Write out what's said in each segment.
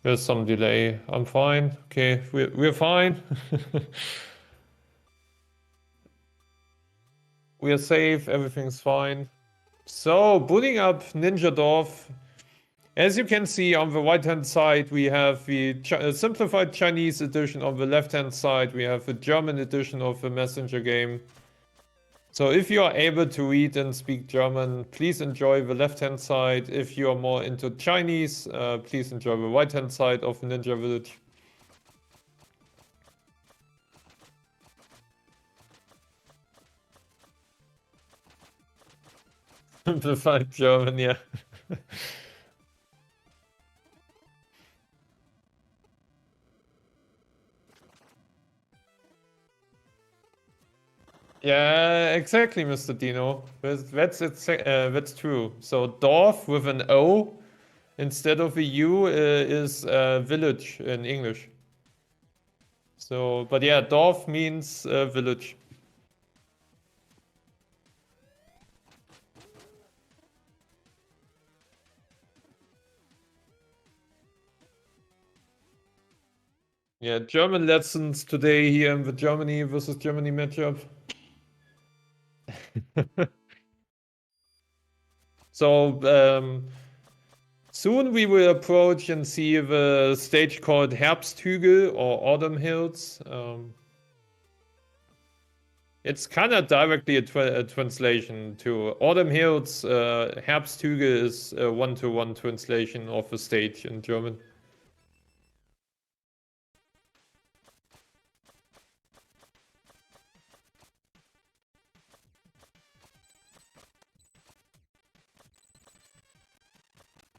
There's some delay. I'm fine. Okay, we're fine. We're safe. Everything's fine. So, booting up Ninja Dorf. As you can see on the right-hand side, we have the simplified Chinese edition. On the left-hand side, we have the German edition of the messenger game. So if you are able to read and speak German, please enjoy the left-hand side. If you are more into Chinese, please enjoy the right-hand side of Ninja Village. Simplified German, yeah. Yeah, exactly, Mr. Dino. That's true. So Dorf with an O instead of a U is village in English. So, but yeah, Dorf means village. Yeah, German lessons today here in the Germany versus Germany matchup. So, soon we will approach and see the stage called Herbsthügel or Autumn Hills. It's kind of directly a translation to Autumn Hills. Herbsthügel is a one-to-one translation of the stage in German.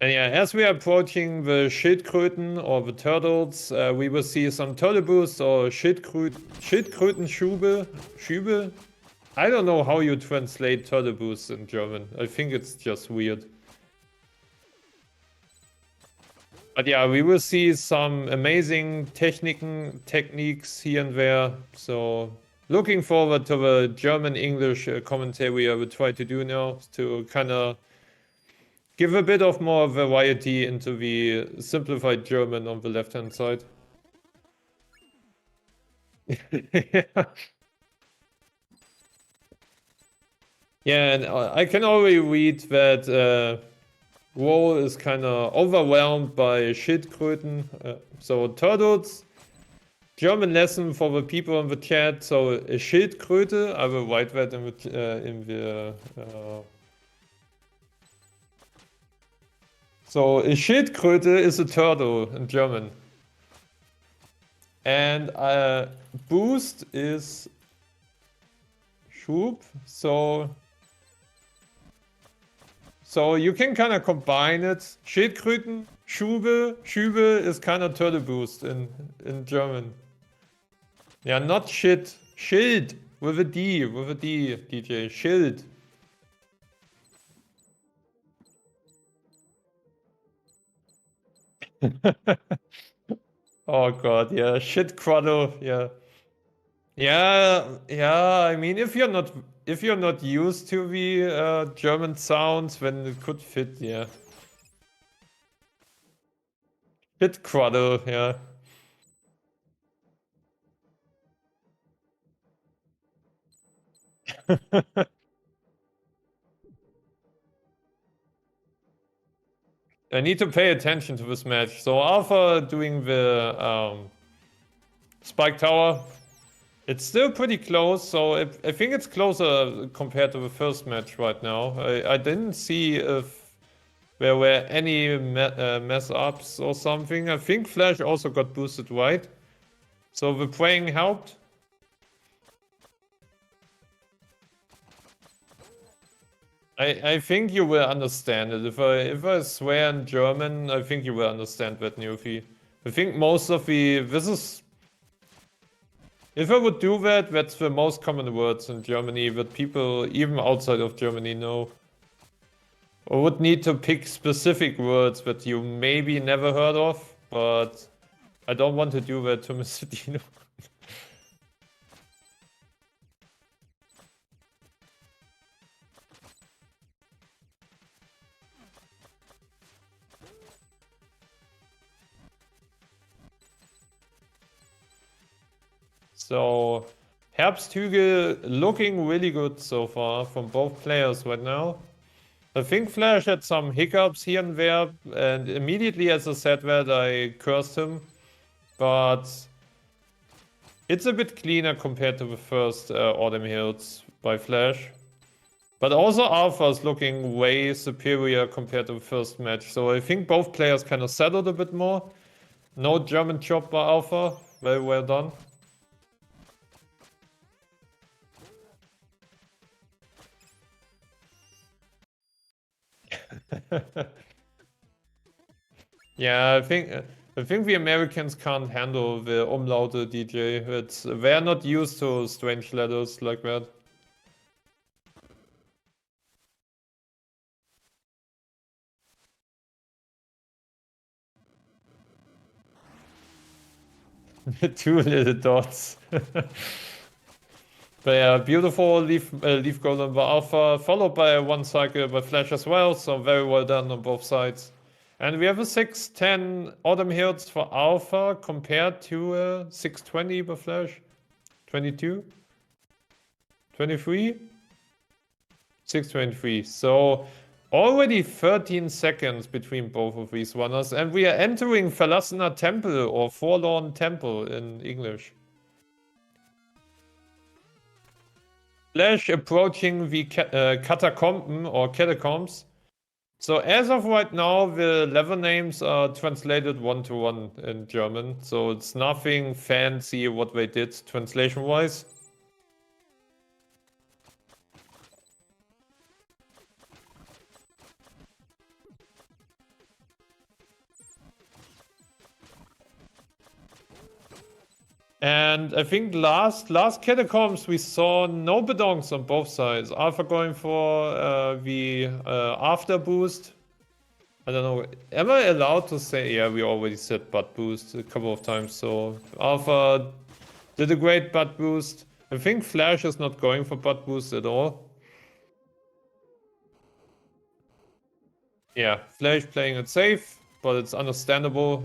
And yeah, as we are approaching the Schildkröten or the turtles, we will see some turtle boosts or Schildkrötenschube. Schübe? I don't know how you translate turtle boosts in German. I think it's just weird. But yeah, we will see some amazing techniques here and there. So looking forward to the German-English commentary I will try to do now to kind of give a bit of more variety into the simplified German on the left-hand side. Yeah. Yeah, and I can already read that Roll is kind of overwhelmed by Schildkröten. So turtles, German lesson for the people in the chat. So a Schildkröte, I will write that in the so a Schildkröte is a turtle in German. And boost is Schub. So you can kind of combine it. Schildkröten, Schübe is kind of turtle boost in German. Yeah, not shit. Schild with a D, DJ. Schild. Oh god, yeah. Shit Quaddle, yeah. Yeah, I mean if you're not used to the German sounds, then it could fit, yeah. Shit Quaddle, yeah. I need to pay attention to this match. So Alpha doing the Spike Tower. It's still pretty close, so I think it's closer compared to the first match right now. I didn't see if there were any mess ups or something. I think Flash also got boosted right. So the praying helped. I think you will understand it. If I swear in German, I think you will understand that, Newfie. I think most of this is. If I would do that, that's the most common words in Germany that people even outside of Germany know. Or would need to pick specific words that you maybe never heard of, but I don't want to do that to Mr. Dino. So Herbsthügel looking really good so far from both players right now. I think Flash had some hiccups here and there, and immediately as I said that, I cursed him. But it's a bit cleaner compared to the first Autumn Hills by Flash. But also Alpha is looking way superior compared to the first match. So I think both players kind of settled a bit more. No German chop by Alpha. Very well done. Yeah, I think the Americans can't handle the umlaute DJ. They're not used to strange letters like that. Two little dots. But yeah, beautiful leaf golem by Alpha, followed by one cycle by Flash as well. So very well done on both sides. And we have a 610 Autumn Hills for Alpha compared to a 620 by Flash. 22? 23? 623. So already 13 seconds between both of these runners. And we are entering Verlassene Temple or Forlorn Temple in English. Flash approaching the Katakomben or catacombs. So as of right now, the level names are translated one-to-one in German. So it's nothing fancy what they did translation-wise. And I think last catacombs we saw no bedonks on both sides. Alpha going for the after boost. I don't know. Am I allowed to say? Yeah, we already said butt boost a couple of times. So Alpha did a great butt boost. I think Flash is not going for butt boost at all. Yeah, Flash playing it safe, but it's understandable.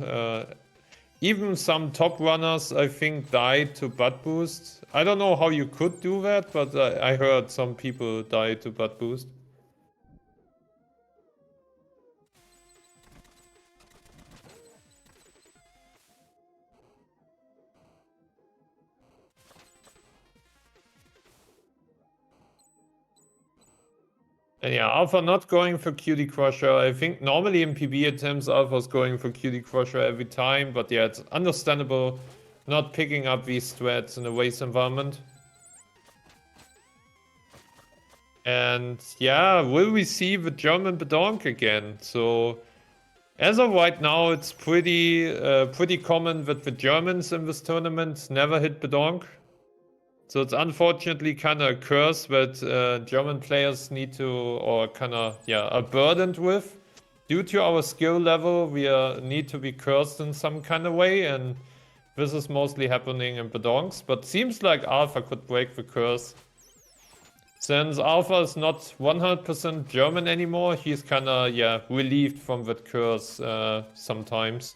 Even some top runners, I think, died to butt boost. I don't know how you could do that, but I heard some people died to butt boost. And yeah, Alpha not going for Cutie Crusher. I think normally in PB attempts, Alpha's going for Cutie Crusher every time, but yeah, it's understandable not picking up these threats in a waste environment. And yeah, will we see the German Bedonk again? So as of right now, it's pretty common that the Germans in this tournament never hit Bedonk. So it's unfortunately kind of a curse that German players need to, or kind of, yeah, are burdened with. Due to our skill level, we need to be cursed in some kind of way, and this is mostly happening in Bedonks. But seems like Alpha could break the curse. Since Alpha is not 100% German anymore, he's kind of, yeah, relieved from that curse sometimes.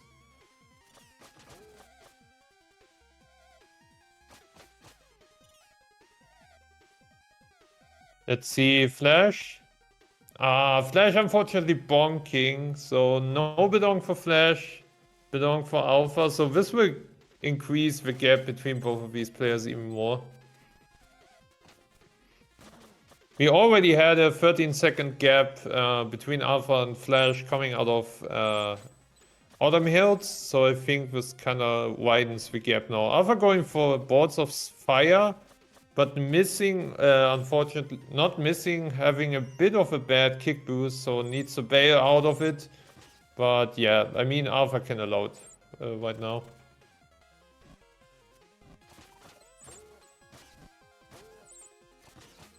Let's see, Flash. Flash unfortunately bonking, so no Bedonk for Flash, Bedonk for Alpha, so this will increase the gap between both of these players even more. We already had a 13-second gap between Alpha and Flash coming out of Autumn Hills, so I think this kind of widens the gap now. Alpha going for Balls of Fire, but missing, unfortunately, not missing, having a bit of a bad kick boost, so needs to bail out of it. But yeah, I mean, Alpha can allow it right now.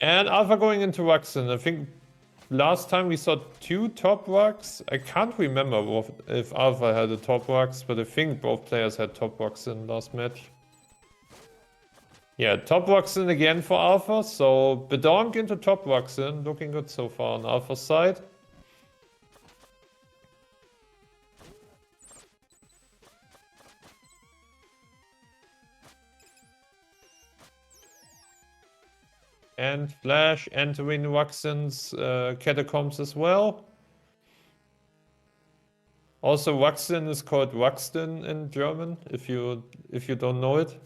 And Alpha going into Ruxin. I think last time we saw 2 top Rux. I can't remember if Alpha had a top Rux, but I think both players had top Ruxin last match. Yeah, top Ruxin again for Alpha. So Bedonk into top Ruxin. Looking good so far on Alpha's side. And Flash entering Waxen's catacombs as well. Also, Waxen is called Waxten in German, if you don't know it.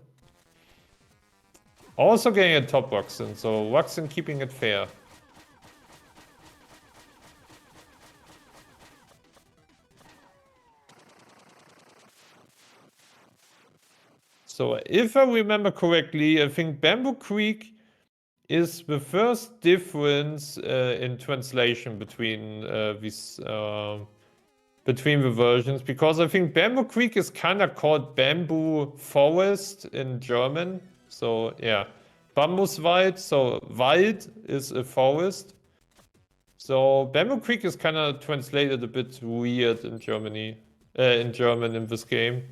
Also getting a top Waxen, so Waxen keeping it fair. So if I remember correctly, I think Bamboo Creek is the first difference in translation between between the versions, because I think Bamboo Creek is kind of called Bamboo Forest in German. So yeah, Bambuswald. So Wald is a forest. So Bamboo Creek is kind of translated a bit weird in Germany, in German in this game.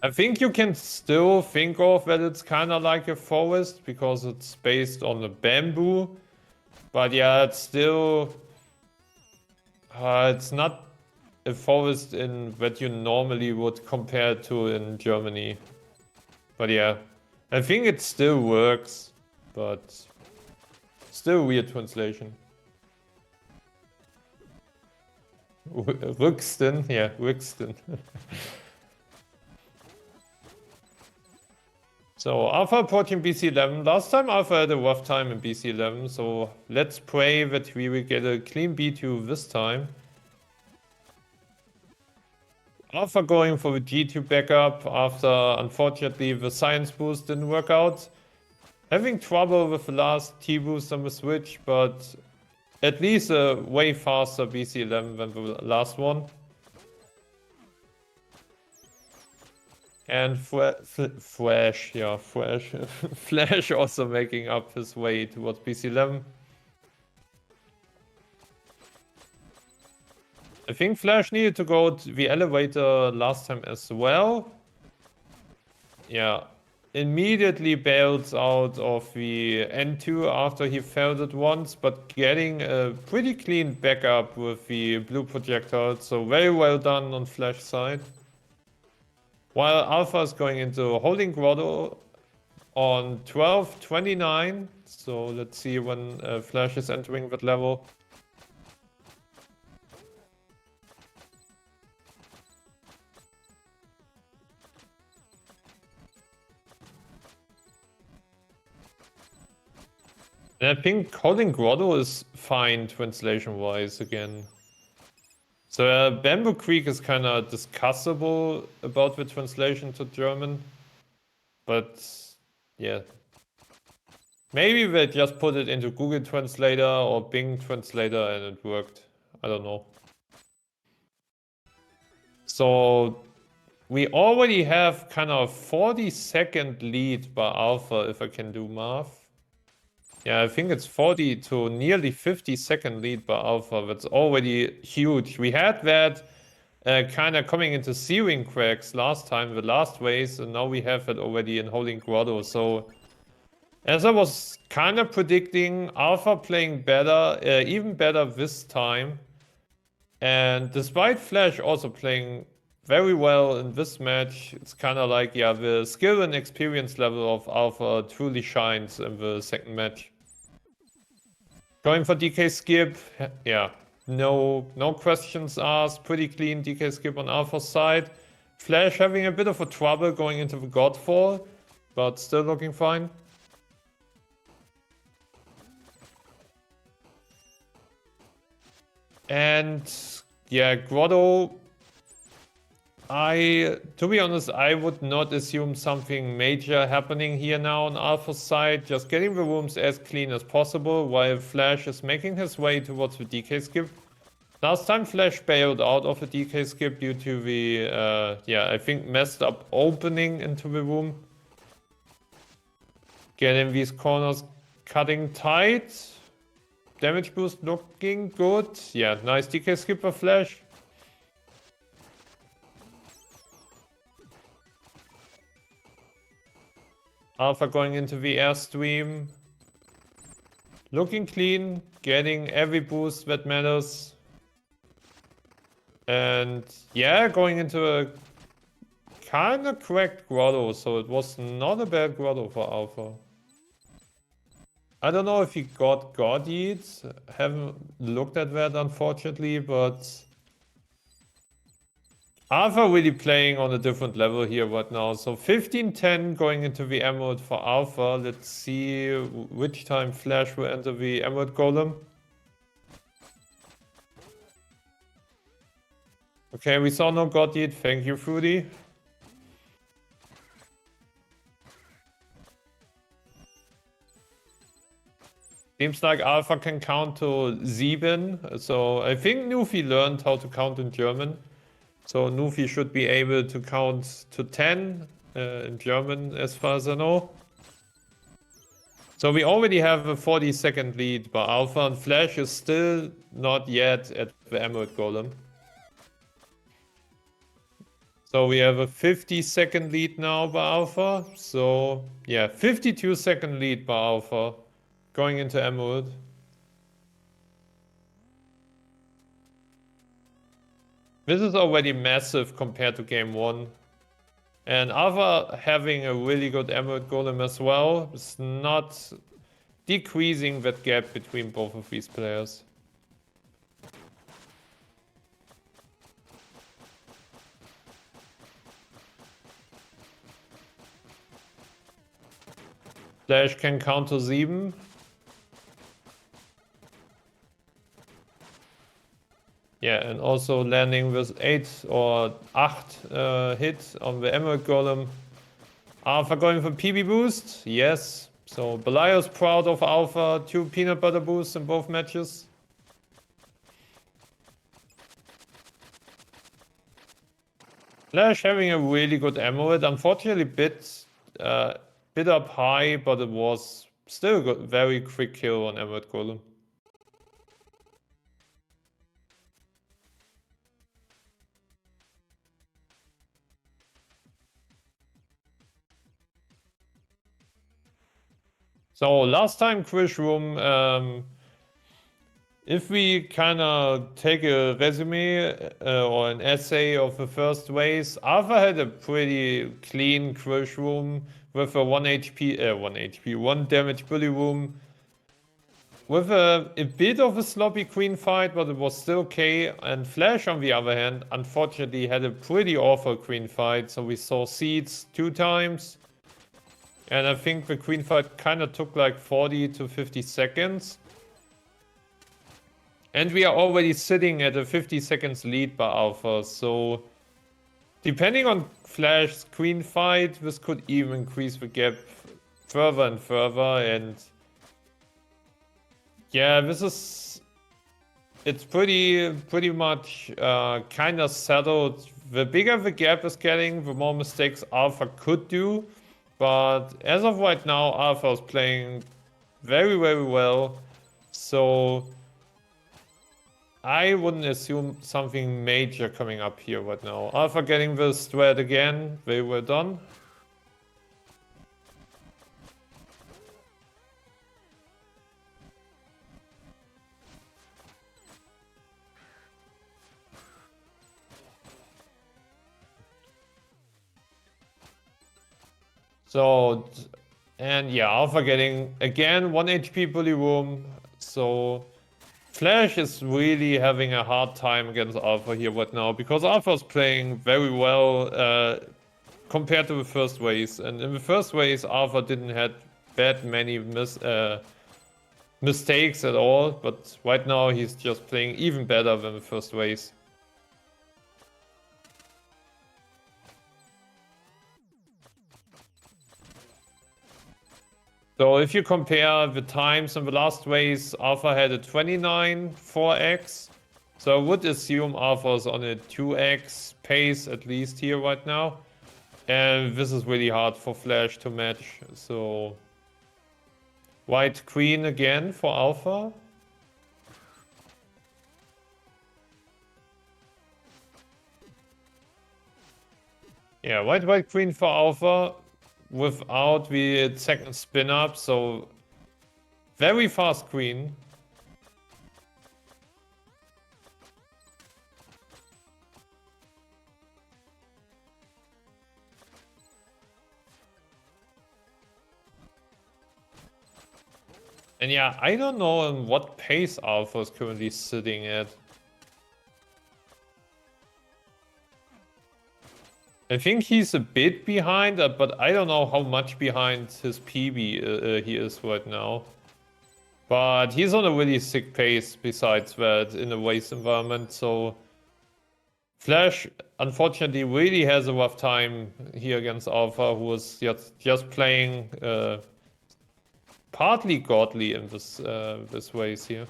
I think you can still think of that it's kind of like a forest because it's based on a bamboo. But yeah, it's still... it's not a forest in that you normally would compare to in Germany. But yeah, I think it still works, but still weird translation. Rüxten, yeah, Rüxten. So Alpha approaching BC11. Last time Alpha had a rough time in BC11, so let's pray that we will get a clean B2 this time. Alpha going for the G2 backup after, unfortunately, the science boost didn't work out. Having trouble with the last T boost on the Switch, but at least a way faster BC11 than the last one. And Flash, yeah, Flash. Flash also making up his way towards BC11. I think Flash needed to go to the elevator last time as well. Yeah. Immediately bails out of the N2 after he failed it once, but getting a pretty clean backup with the blue projectile. So very well done on Flash's side. While Alpha is going into Holding Grotto on 12:29. So let's see when Flash is entering that level. And I think Holding Grotto is fine translation-wise again. So Bamboo Creek is kind of discussable about the translation to German. But yeah. Maybe they just put it into Google Translator or Bing Translator and it worked. I don't know. So we already have kind of 40-second lead by Alpha, if I can do math. Yeah, I think it's 40 to nearly 50-second lead by Alpha. That's already huge. We had that kind of coming into Searing Cracks last time, the last race, and now we have it already in Holding Grotto. So, as I was kind of predicting, Alpha playing better, even better this time. And despite Flash also playing very well in this match, it's kind of like, yeah, the skill and experience level of Alpha truly shines in the second match. Going for DK skip, yeah, no questions asked. Pretty clean DK skip on Alpha's side. Flash having a bit of a trouble going into the Godfall, but still looking fine. And yeah, Grotto, to be honest, I would not assume something major happening here now on Alpha's side. Just getting the rooms as clean as possible while Flash is making his way towards the DK skip. Last time Flash bailed out of the DK skip due to the, yeah, I think messed up opening into the room. Getting these corners cutting tight. Damage boost looking good. Yeah, nice DK skip for Flash. Alpha going into the airstream. Looking clean, getting every boost that matters. And yeah, going into a kinda cracked grotto, so it was not a bad grotto for Alpha. I don't know if he got God Eats. Haven't looked at that, unfortunately, but Alpha really playing on a different level here right now. So 15-10 going into the Emerald for Alpha. Let's see which time Flash will enter the Emerald Golem. Okay, we saw no God Eat. Thank you, Fruity. Seems like Alpha can count to 7, so I think Nufi learned how to count in German. So Nufi should be able to count to 10 in German, as far as I know. So we already have a 40-second lead, but Alpha and Flash is still not yet at the Emerald Golem. So we have a 50-second lead now by Alpha. So yeah, 52-second lead by Alpha going into Emerald. This is already massive compared to game 1. And Alpha having a really good Emerald Golem as well is not decreasing that gap between both of these players. Flash can count to 7. Yeah, and also landing with 8 or 8 hit on the Emerald Golem. Alpha going for PB boost? Yes. So Belial's proud of Alpha. 2 peanut butter boosts in both matches. Flash having a really good Emerald. Unfortunately, bit up high, but it was still a good, very quick kill on Emerald Golem. So last time quiz room, if we kind of take a resume or an essay of the first race, Alpha had a pretty clean quiz room with a 1 damage bully room. With a bit of a sloppy queen fight, but it was still okay. And Flash, on the other hand, unfortunately had a pretty awful queen fight. So we saw seeds 2 times. And I think the queen fight kind of took like 40 to 50 seconds. And we are already sitting at a 50 seconds lead by Alpha. So depending on Flash's queen fight, this could even increase the gap further and further. And yeah, this is... It's pretty much kind of settled. The bigger the gap is getting, the more mistakes Alpha could do. But as of right now, Alpha is playing very, very well. So I wouldn't assume something major coming up here right now. Alpha getting the strat again. Very well done. So, and yeah, Alpha getting, again, 1 HP bully room. So, Flash is really having a hard time against Alpha here right now. Because Alpha is playing very well compared to the first race. And in the first race, Alpha didn't have that many mistakes at all. But right now, he's just playing even better than the first race. So if you compare the times in the last race, Alpha had a 29 4x. So I would assume Alpha is on a 2x pace at least here right now. And this is really hard for Flash to match. So white queen again for Alpha. Yeah, white queen for Alpha. Without the second spin up, so very fast queen. And yeah, I don't know on what pace Alpha is currently sitting at. I think he's a bit behind, but I don't know how much behind his PB he is right now. But he's on a really sick pace besides that in a waste environment, so Flash unfortunately really has a rough time here against Alpha, who was just playing partly godly in this race here.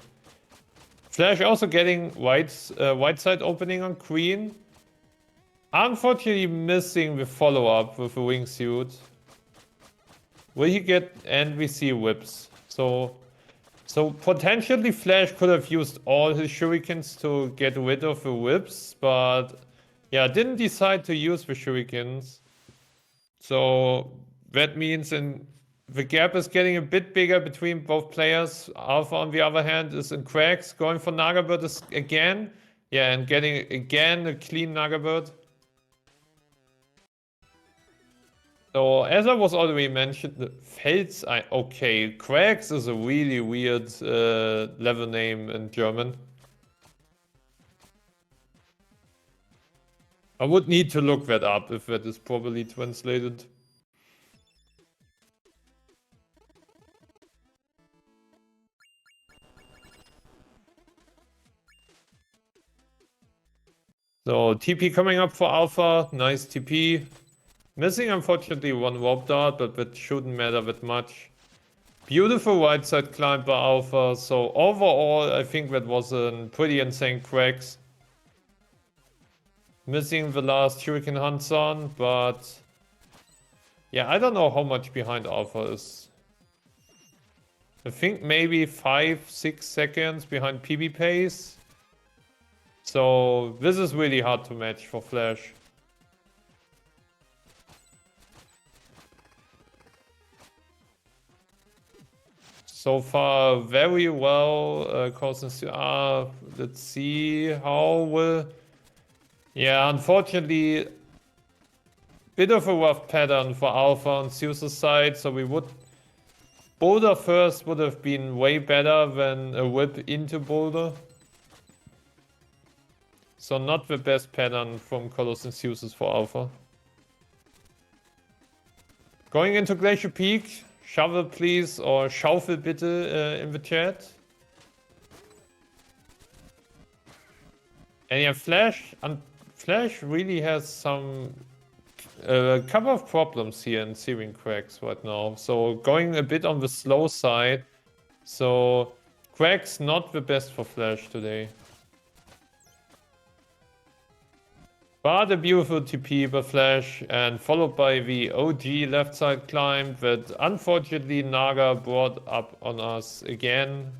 Flash also getting white side opening on Queen. Unfortunately missing the follow-up with the wingsuit. Will he get... and we see whips. So potentially Flash could have used all his shurikens to get rid of the whips, but yeah, didn't decide to use the shurikens. So that means the gap is getting a bit bigger between both players. Alpha, on the other hand, is in cracks, going for Nagabird again. Yeah, and getting again a clean Nagabird. So, as I was already mentioned, Fels, okay, Cracks is a really weird level name in German. I would need to look that up if that is properly translated. So, TP coming up for Alpha, nice TP. Missing, unfortunately, one warp dart, but that shouldn't matter that much. Beautiful right side climb by Alpha, so overall, I think that was a pretty insane Cracks. Missing the last Shuriken Hansan, but... yeah, I don't know how much behind Alpha is. I think maybe 5-6 seconds behind PB pace. So this is really hard to match for Flash. So far, very well. Let's see how will... yeah, unfortunately, bit of a rough pattern for Alpha on Zeus's side. So we would... Boulder first would have been way better than a whip into Boulder. So not the best pattern from Colossus and Zeus for Alpha. Going into Glacier Peak. Shovel please, or Schaufel bitte in the chat. And yeah, Flash really has some... a couple of problems here in Searing Cracks right now. So going a bit on the slow side. So Cracks not the best for Flash today. But a beautiful TP by Flash, and followed by the OG left side climb that unfortunately Naga brought up on us again.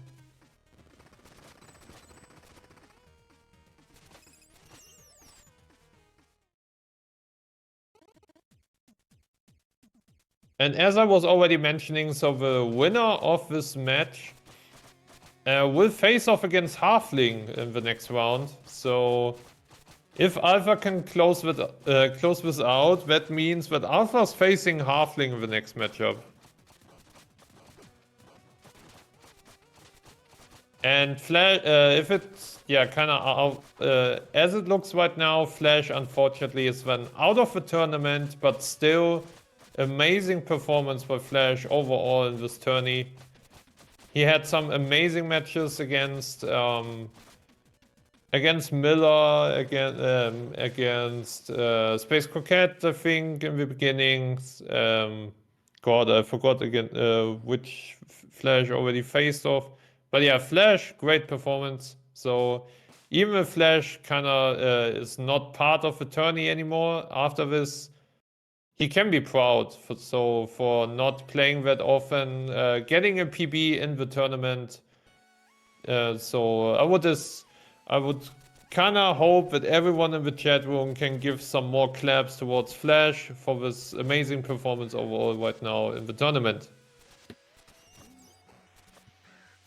And as I was already mentioning, so the winner of this match will face off against Halfling in the next round. So if Alpha can close this out, that means that Alpha's facing Halfling in the next matchup. And Flash, if it's, yeah, kind of as it looks right now, Flash unfortunately is then out of the tournament, but still amazing performance by Flash overall in this tourney. He had some amazing matches against Miller, against Space Coquette, I think, in the beginning. God, I forgot again which Flash already faced off. But yeah, Flash, great performance. So even if Flash kind of is not part of the tourney anymore after this, he can be proud for not playing that often, getting a PB in the tournament. So I would kind of hope that everyone in the chat room can give some more claps towards Flash for this amazing performance overall right now in the tournament.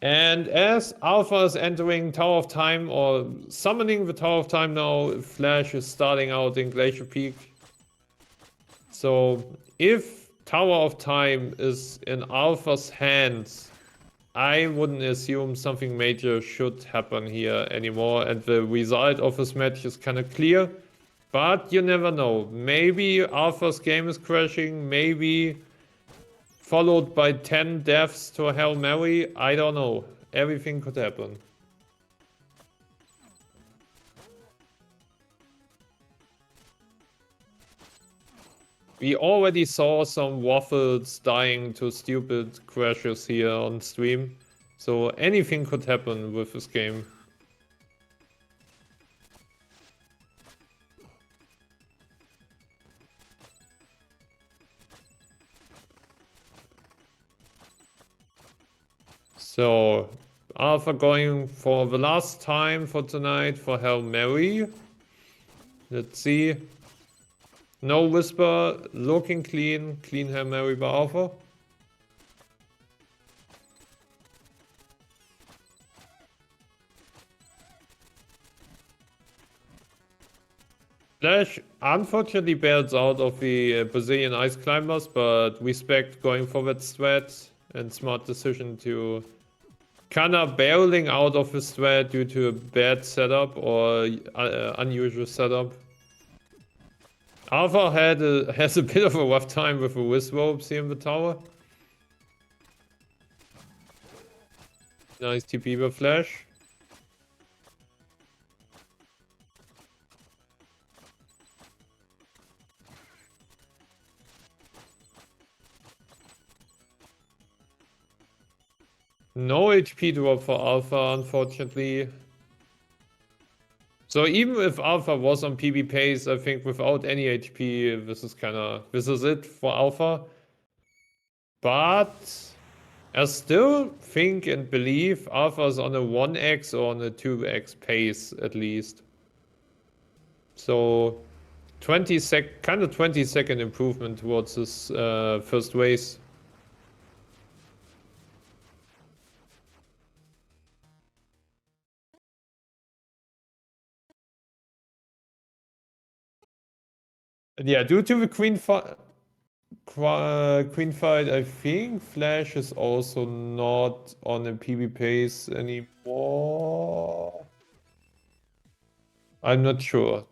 And as Alpha is entering Tower of Time, or summoning the Tower of Time now, Flash is starting out in Glacier Peak. So if Tower of Time is in Alpha's hands, I wouldn't assume something major should happen here anymore, and the result of this match is kind of clear. But you never know. Maybe Alpha's game is crashing, maybe followed by 10 deaths to a Hail Mary. I don't know. Everything could happen. We already saw some waffles dying to stupid crashes here on stream. So anything could happen with this game. So, Alpha going for the last time for tonight for Hail Mary. Let's see. No Whisper, looking clean. Clean Hail Mary by Alpha. Flash unfortunately bails out of the Brazilian Ice Climbers, but respect going for that strat and smart decision to kinda bailing out of the strat due to a bad setup or unusual setup. Alpha has a bit of a rough time with the Wiz ropes here in the tower. Nice TP by Flash. No HP drop for Alpha, unfortunately. So even if Alpha was on PB pace, I think without any HP, this is it for Alpha. But I still think and believe Alpha's on a 1x or on a 2x pace at least. So 20-second improvement towards this first race. Yeah, due to the queen fight, I think Flash is also not on a PB pace anymore. I'm not sure.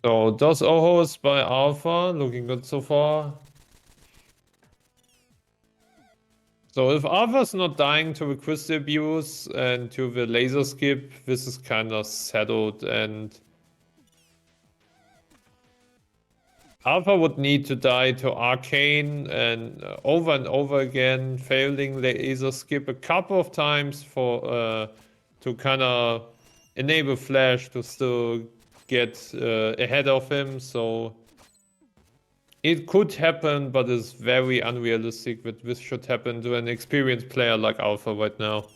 So, DOS Ohos by Alpha, looking good so far. So if Alpha's not dying to the crystal abuse and to the laser skip, this is kind of settled, and Alpha would need to die to Arcane and over again, failing laser skip a couple of times for to kind of enable Flash to still get ahead of him. So it could happen, but it's very unrealistic that this should happen to an experienced player like Alpha right now.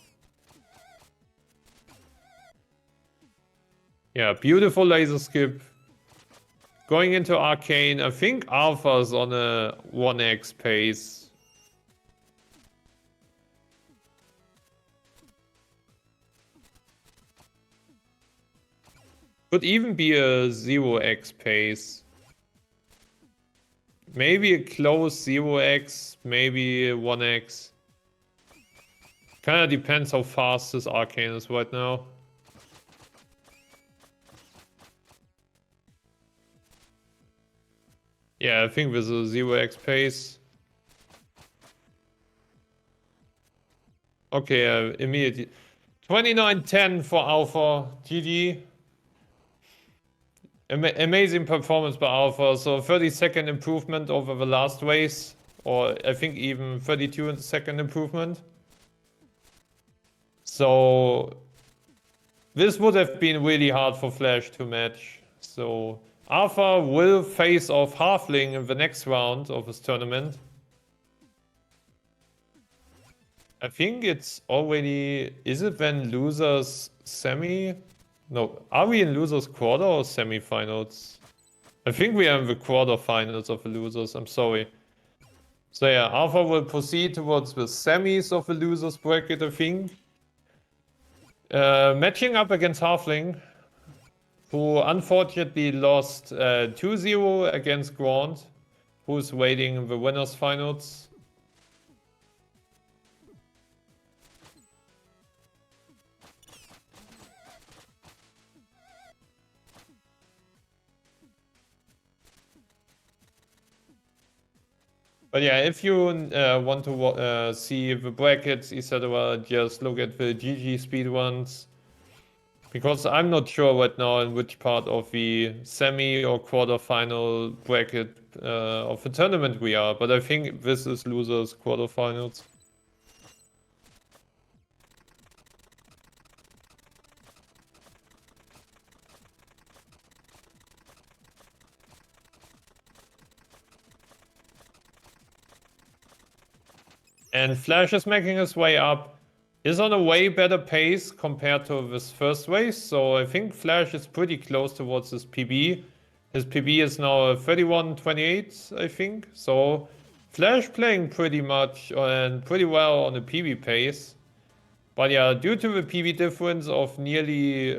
Yeah, beautiful laser skip. Going into Arcane, I think Alpha's on a 1x pace. Could even be a 0x pace. Maybe a close 0x, maybe a 1x. Kinda depends how fast this Arcane is right now. Yeah, I think with a 0x pace. Okay, immediately. 29-10 for Alpha. GG. Amazing performance by Alpha. So 30-second improvement over the last race. Or I think even 32-second improvement. So this would have been really hard for Flash to match. So Alpha will face off Halfling in the next round of this tournament. I think it's already... Is it then losers semi? No, are we in losers quarter or semi-finals? I think we are in the quarter-finals of the losers, I'm sorry. So yeah, Alpha will proceed towards the semis of the losers bracket, I think. Matching up against Halfling, who unfortunately lost 2-0 against Grant, who's waiting in the winners finals. But yeah, if you want to see the brackets, etc., just look at the GG speedruns. Because I'm not sure right now in which part of the semi or quarterfinal bracket of the tournament we are, but I think this is losers quarterfinals. And Flash is making his way up. Is on a way better pace compared to this first race. So I think Flash is pretty close towards his PB. His PB is now 31-28, I think. So Flash playing pretty much and pretty well on the PB pace. But yeah, due to the PB difference of nearly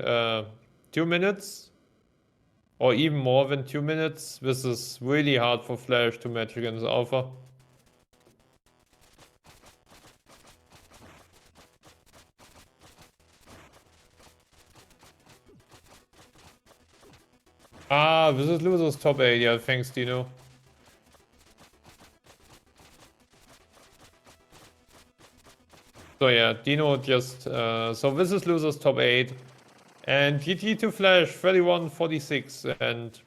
2 minutes, or even more than 2 minutes, this is really hard for Flash to match against Alpha. Ah, this is losers top 8. Yeah, thanks, Dino. So yeah, Dino just... so this is losers top 8. And GG to Flash, 31-46. And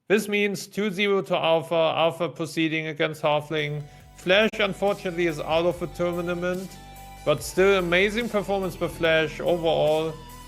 this means 2-0 to Alpha. Alpha proceeding against Halfling. Flash, unfortunately, is out of the tournament. But still, amazing performance by Flash overall.